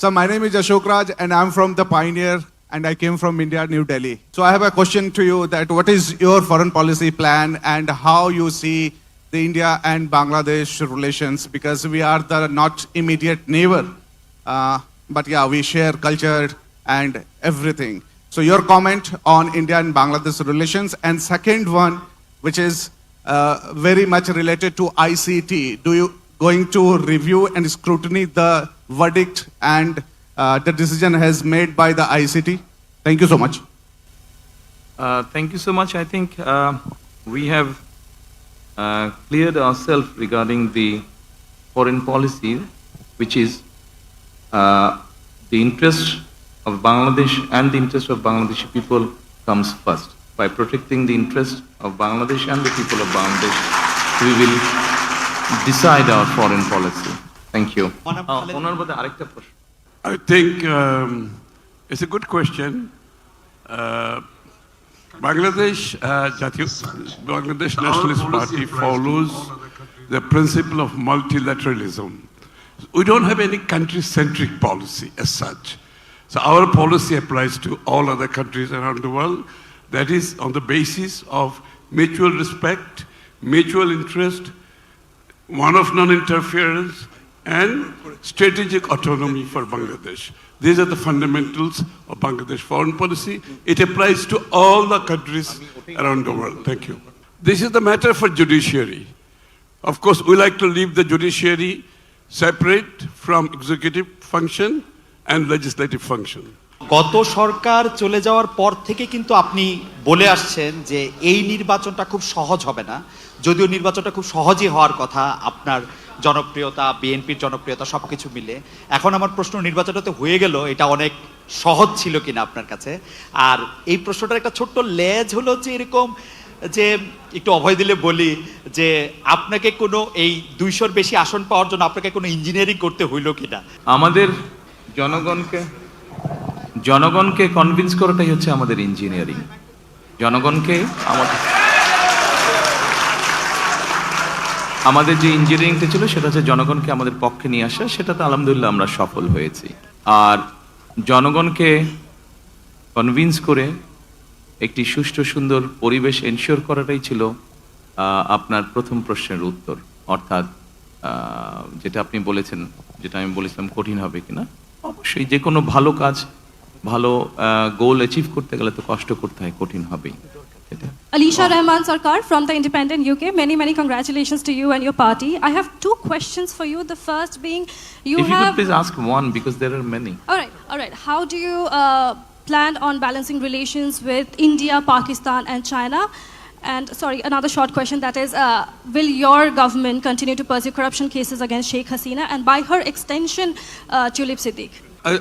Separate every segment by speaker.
Speaker 1: So my name is Ashok Raj and I'm from the Pioneer and I came from India, New Delhi. So I have a question to you that what is your foreign policy plan and how you see the India and Bangladesh relations, because we are the not immediate neighbor, but yeah, we share culture and everything. So your comment on India and Bangladesh relations. And second one, which is very much related to ICT. Do you going to review and scrutiny the verdict and the decision has made by the ICT? Thank you so much.
Speaker 2: Thank you so much. I think we have cleared ourselves regarding the foreign policy, which is the interest of Bangladesh and the interest of Bangladeshi people comes first. By protecting the interest of Bangladesh and the people of Bangladesh, we will decide our foreign policy. Thank you.
Speaker 3: I think it's a good question. Bangladesh Nationalist Party follows the principle of multilateralism. We don't have any country-centric policy as such. So our policy applies to all other countries around the world. That is on the basis of mutual respect, mutual interest, one of non-interference, and strategic autonomy for Bangladesh. These are the fundamentals of Bangladesh foreign policy. It applies to all the countries around the world. Thank you. This is the matter for judiciary. Of course, we like to leave the judiciary separate from executive function and legislative function.
Speaker 4: গত সরকার চলে যাওয়ার পর থেকে কিন্তু আপনি বলে আসছেন যে এই নির্বাচনটা খুব সহজ হবে না, যদিও নির্বাচনটা খুব সহজই হওয়ার কথা আপনার জনপ্রিয়তা, বিএনপির জনপ্রিয়তা সবকিছু মিলে। এখন আমার প্রশ্ন, নির্বাচনটা তো হয়ে গেল, এটা অনেক সহজ ছিল কিনা আপনার কাছে? আর এই প্রশ্নটার একটা ছোট্ট লেজ হলো যে এরকম যে একটু অভয় দিলে বলি যে আপনাকে কোনো এই 200-র বেশি আসন পাওয়ার জন্য আপনাকে কোনো ইঞ্জিনিয়ারিং করতে হইলো কিনা? আমাদের জনগণকে কনভিন্স করাটাই হচ্ছে আমাদের ইঞ্জিনিয়ারিং। জনগণকে আমাদের যে ইঞ্জিনিয়ারিংটা ছিল সেটা হচ্ছে জনগণকে আমাদের পক্ষে নিয়ে আসা, সেটাতে আলহামদুলিল্লাহ আমরা সফল হয়েছি। আর জনগণকে কনভিন্স করে একটি সুষ্ঠু সুন্দর পরিবেশ এনশিওর করাটাই ছিল আপনার প্রথম প্রশ্নের উত্তর। অর্থাৎ যেটা আপনি বলেছেন, যেটা আমি বলেছিলাম কঠিন হবে কিনা, অবশ্যই যে কোনো ভালো কাজ, ভালো গোল অ্যাচিভ করতে গেলে তো কষ্ট করতে হয়, কঠিন হবেই।
Speaker 5: Alisha Rahman Sarkar from the Independent UK. Many congratulations to you and your party. I have two questions for you. The first being,
Speaker 2: If you could please ask one, because there are many.
Speaker 5: All right. How do you plan on balancing relations with India, Pakistan and China? And sorry, another short question, that is, will your government continue to pursue corruption cases against Sheikh Hasina and by her extension, Tulip Siddiq?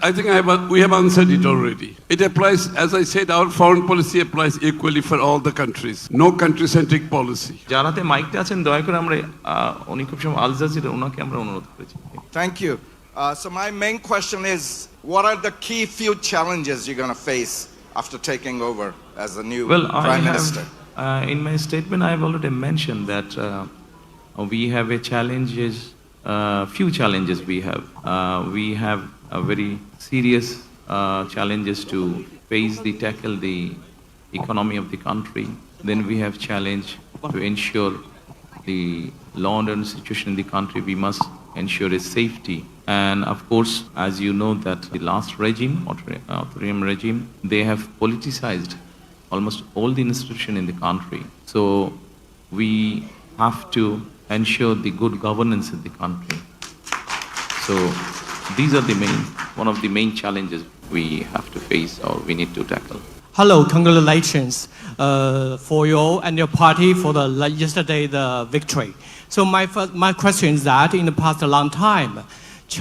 Speaker 3: I think we have answered it already. It applies, as I said, our foreign policy applies equally for all the countries. No country-centric policy.
Speaker 2: যারাতে মাইকটা আছেন দয়া করে আমরা উনি খুব সময় Al Jazeera ওনাকে আমরা অনুরোধ করেছি।
Speaker 6: Thank you. So my main question is, what are the key few challenges you're going to face after taking over as the new Prime Minister?
Speaker 2: In my statement, I have already mentioned that we have few challenges we have. We have a very serious challenges to tackle the economy of the country. Then we have challenge to ensure the law and order situation in the country. We must ensure its safety. And of course, as you know, that the last regime, authoritarian regime, they have politicized almost all the institution in the country. So we have to ensure the good governance in the country. So these are one of the main challenges we have to face or we need to tackle.
Speaker 7: Hello, congratulations for you and your party for yesterday the victory. So my question is that in the past a long time,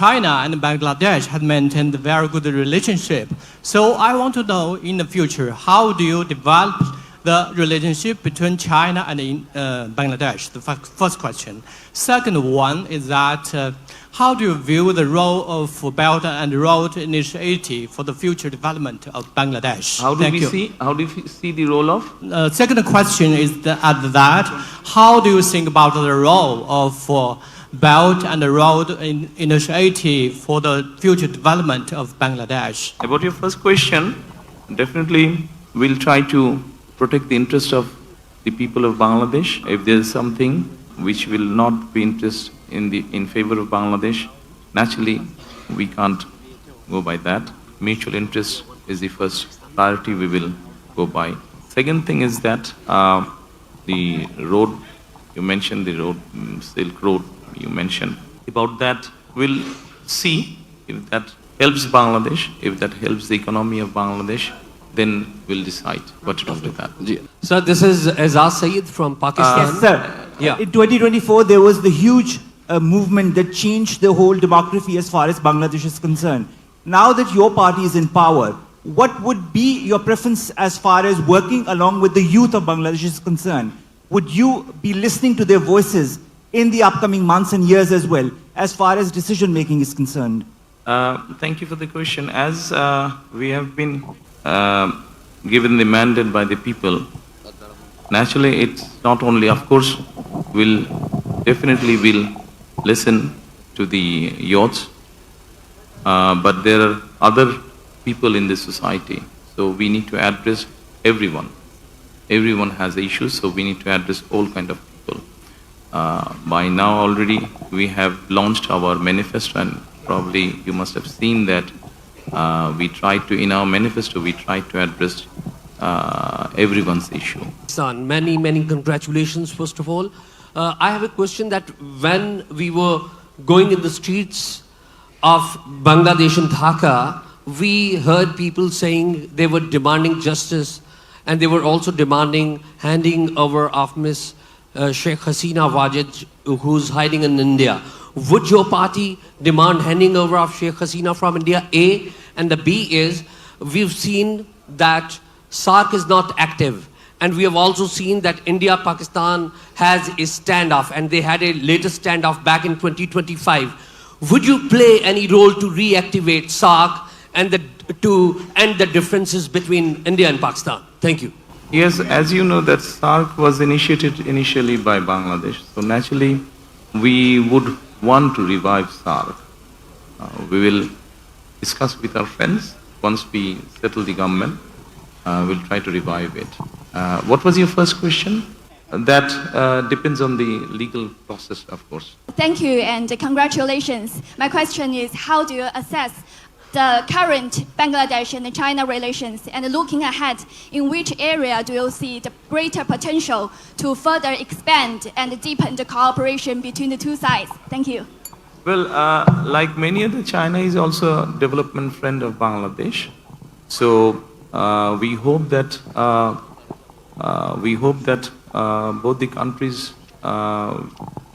Speaker 7: China and Bangladesh had maintained a very good relationship. So I want to know in the future, how do you develop the relationship between China and Bangladesh? The first question. Second one is that how do you view the role of Belt and Road Initiative for the future development of Bangladesh?
Speaker 2: How do you see the role of?
Speaker 7: Second question is that how do you think about the role of Belt and Road Initiative for the future development of Bangladesh?
Speaker 2: About your first question, definitely we'll try to protect the interest of the people of Bangladesh. If there is something which will not be in favor of Bangladesh, naturally we can't go by that. Mutual interest is the first priority we will go by. Second thing is that the road, you mentioned the road, Silk Road, you mentioned. About that, we'll see if that helps Bangladesh, if that helps the economy of Bangladesh, then we'll decide what to do with that.
Speaker 8: Sir, this is Azaz Saeed from Pakistan.
Speaker 9: Yes, sir.
Speaker 8: Yeah.
Speaker 9: In 2024, there was the huge movement that changed the whole demography as far as Bangladesh is concerned. Now that your party is in power, what would be your preference as far as working along with the youth of Bangladesh is concerned? Would you be listening to their voices in the upcoming months and years as well, as far as decision making is concerned?
Speaker 2: Thank you for the question. As we have been given the mandate by the people, naturally it's not only, of course, we'll definitely will listen to the youths, but there are other people in this society, so we need to address everyone. Everyone has issues, so we need to address all kind of people. By now already we have launched our manifesto, and probably you must have seen that we tried to, in our manifesto, we tried to address everyone's issue.
Speaker 8: Son, many congratulations, first of all. I have a question that when we were going in the streets of Bangladesh and Dhaka, we heard people saying they were demanding justice, and they were also demanding handing over of Miss Sheikh Hasina Wajid, who's hiding in India. Would your party demand handing over of Sheikh Hasina from India? A. And the B is, we've seen that SARC is not active. And we have also seen that India-Pakistan has a standoff, and they had a latest standoff back in 2025. Would you play any role to reactivate SARC and to end the differences between India and Pakistan? Thank you.
Speaker 2: Yes, as you know, that SARC was initiated initially by Bangladesh, so naturally we would want to revive SARC. We will discuss with our friends once we settle the government. We'll try to revive it. What was your first question? That depends on the legal process, of course.
Speaker 5: Thank you and congratulations. My question is, how do you assess the current Bangladesh and China relations, and looking ahead, in which area do you see the greater potential to further expand and deepen the cooperation between the two sides? Thank you.
Speaker 2: Well, like many other, China is also a development friend of Bangladesh. So we hope that both the countries,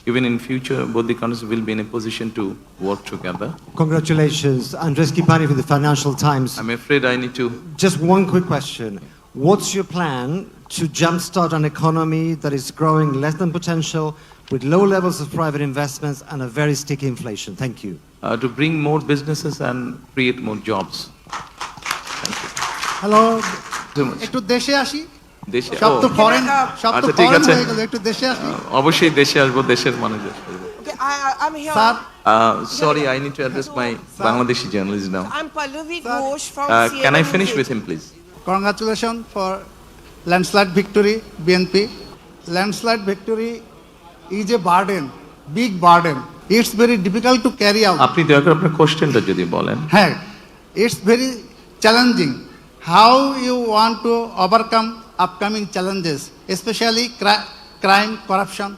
Speaker 2: even in future, both the countries will be in a position to work together.
Speaker 10: Congratulations. Andres Kipani for the Financial Times.
Speaker 2: I'm afraid I need to.
Speaker 10: Just one quick question. What's your plan to jumpstart an economy that is growing less than potential, with low levels of private investments and a very sticky inflation? Thank you.
Speaker 2: To bring more businesses and create more jobs. Thank you.
Speaker 11: Hello
Speaker 2: So much.
Speaker 11: একটু দেশে আসি
Speaker 2: দেশে
Speaker 11: সব তো
Speaker 2: ও,
Speaker 11: foreign সব তো
Speaker 2: আচ্ছা, ঠিক
Speaker 11: ফরেন
Speaker 2: আছে।
Speaker 11: হয়ে গেল একটু দেশে আসি
Speaker 2: অবশ্যই দেশে আসবো, দেশের মানুষ দেশে আসবো।
Speaker 12: Okay, I'm here.
Speaker 11: Sir
Speaker 2: Sorry, I need to address my Bangladeshi journalist now.
Speaker 12: I'm Pallavi Ghosh from
Speaker 2: Can I
Speaker 12: CNN
Speaker 2: finish
Speaker 12: News
Speaker 2: with him, please?
Speaker 11: Congratulation for landslide victory BNP landslide victory is a burden big burden it's very difficult to carry out
Speaker 2: আপনি দয়া করে আপনার কোশ্চেনটা যদি বলেন।
Speaker 11: হ্যাঁ it's very challenging how you want to overcome upcoming challenges specially crime corruption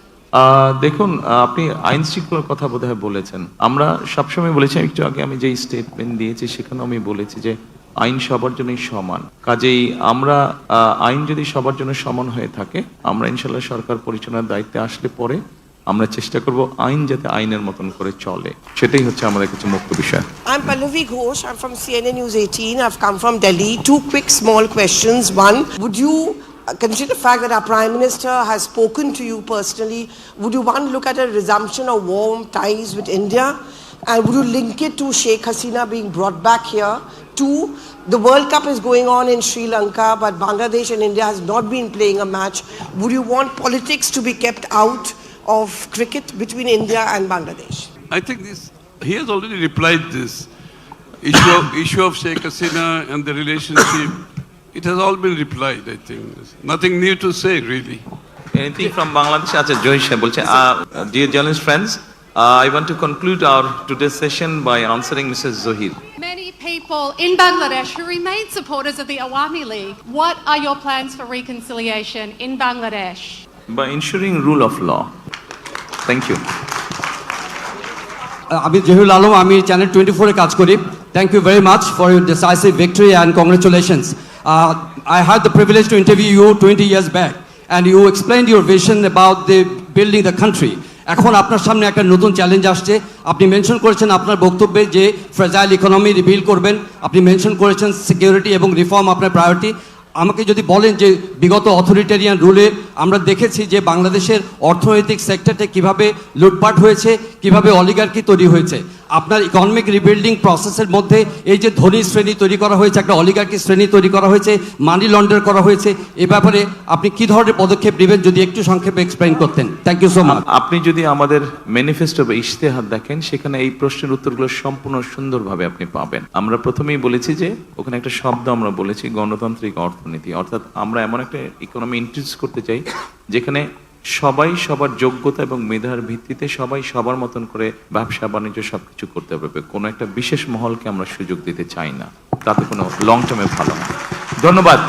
Speaker 2: দেখুন, আপনি আইন শৃঙ্খলার কথা বোধহয় বলেছেন। আমরা সবসময় বলেছি, একটু আগে আমি যে স্টেটমেন্ট দিয়েছি সেখানে আমি বলেছি যে আইন সবার জন্যই সমান। কাজেই আমরা আইন যদি সবার জন্য সমান হয়ে থাকে, আমরা ইনশাল্লাহ সরকার পরিচালনার দায়িত্বে আসলে পরে আমরা চেষ্টা করব আইন যাতে আইনের মতন করে চলে, সেটাই হচ্ছে আমাদের কাছে মুখ্য বিষয়।
Speaker 12: I'm Pallavi Ghosh. I'm from CNN News 18. I've come from Delhi. Two quick small questions. One, would you consider the fact that our Prime Minister has spoken to you personally? Would you, one, look at a resumption of warm ties with India? And would you link it to Sheikh Hasina being brought back here? Two, the World Cup is going on in Sri Lanka, but Bangladesh and India has not been playing a match. Would you want politics to be kept out of cricket between India and Bangladesh?
Speaker 3: I think he has already replied this. Issue of Sheikh Hasina and the relationship, it has all been replied, I think. There's nothing new to say, really.
Speaker 2: Anything from Bangladesh? আচ্ছা জয় সাহেব বলছে dear journalist friends, I want to conclude our today's session by answering Mrs. Zohir.
Speaker 13: Many people in Bangladesh who remain supporters of the Awami League. What are your plans for reconciliation in Bangladesh?
Speaker 2: By ensuring rule of law. Thank you.
Speaker 14: আমি জহিরুল আলম, আমি channel 24-এ কাজ করি। Thank you very much for your decisive victory and congratulations. I had the privilege to interview you 20 years back and you explained your vision about the building the country. এখন আপনার সামনে একটা নতুন challenge আসছে। আপনি mention করেছেন আপনার বক্তব্যে যে ফ্রেজাইল ইকোনমি রিবিল্ড করবেন, আপনি মেনশন করেছেন সিকিউরিটি এবং রিফর্ম আপনার প্রায়োরিটি। আমাকে যদি বলেন যে বিগত অথরিটেরিয়ান রুলে আমরা দেখেছি যে বাংলাদেশের অর্থনৈতিক সেক্টরটা কিভাবে লুটপাট হয়েছে, কিভাবে অলিগার্কি তৈরি হয়েছে, আপনার ইকোনমিক রিবিল্ডিং প্রসেসের মধ্যে এই যে ধনী শ্রেণী তৈরি করা হয়েছে, একটা অলিগার্কি শ্রেণী তৈরি করা হয়েছে, মানি লন্ডার করা হয়েছে, এ ব্যাপারে আপনি কি ধরনের পদক্ষেপ নেবেন যদি একটু সংক্ষেপে এক্সপ্লেইন করতেন। Thank you so much.
Speaker 2: আপনি যদি আমাদের ম্যানিফেস্টো বা ইশতেহার দেখেন, সেখানে এই প্রশ্নের উত্তরগুলো সম্পূর্ণ সুন্দরভাবে আপনি পাবেন। আমরা প্রথমেই বলেছি যে ওখানে একটা শব্দ আমরা বলেছি গণতান্ত্রিক অর্থনীতি, অর্থাৎ আমরা এমন একটা ইকোনমি ইন্ট্রোডিউস করতে চাই যেখানে সবাই সবার যোগ্যতা এবং মেধার ভিত্তিতে সবাই সবার মতন করে ব্যবসা বাণিজ্য সবকিছু করতে পারবে। কোনো একটা বিশেষ মহলকে আমরা সুযোগ দিতে চাই না, তাতে কোনো লং টার্মে ভালো না। ধন্যবাদ।